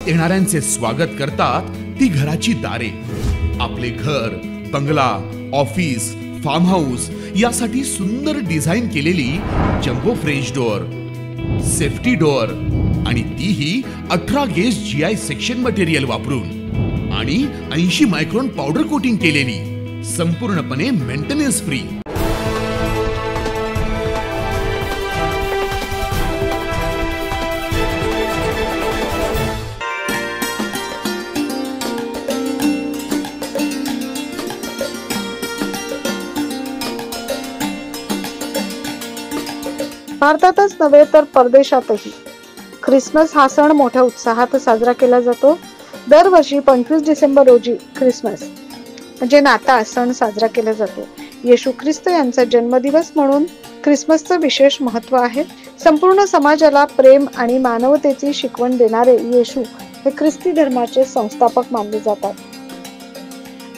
येणाऱ्यांचे स्वागत करतात ती घराची दारे. आपले घर, बंगला, ऑफिस, फार्म हाऊस यासाठी सुंदर डिझाईन केलेली jumbo French door, safety door आणि तीही 18 गेज GI सेक्शन मटेरियल वापरून आणि 80 मायक्रॉन पावडर कोटिंग केलेली, संपूर्णपणे मेंटेनन्स फ्री. भारतातच नव्हे तर परदेशातही ख्रिसमस हा सण मोठ्या उत्साहात साजरा केला जातो. दरवर्षी 25 डिसेंबर रोजी ख्रिसमस म्हणजे नाताळ सण साजरा केला जातो. येशू ख्रिस्त यांचा जन्मदिवस म्हणून ख्रिसमसचं विशेष महत्त्व आहे. संपूर्ण समाजाला प्रेम आणि मानवतेची शिकवण देणारे येशू हे ख्रिस्ती धर्माचे संस्थापक मानले जातात.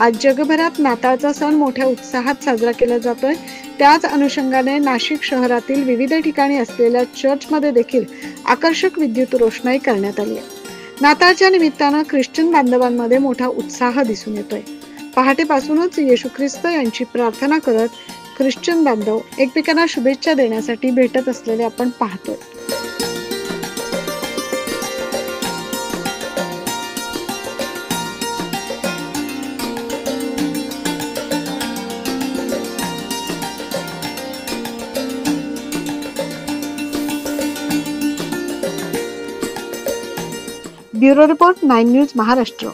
आज जगभरात नाताळचा सण मोठ्या उत्साहात साजरा केला जातोय. त्याच अनुषंगाने नाशिक शहरातील विविध ठिकाणी असलेल्या चर्चमध्ये देखील आकर्षक विद्युत रोषणाई करण्यात आली आहे. नाताळच्या निमित्तानं ख्रिश्चन बांधवांमध्ये मोठा उत्साह दिसून येतोय. पहाटेपासूनच येशू ख्रिस्त यांची प्रार्थना करत ख्रिश्चन बांधव एकमेकांना शुभेच्छा देण्यासाठी भेटत असलेले आपण पाहतोय. Bureau report 9 news Maharashtra.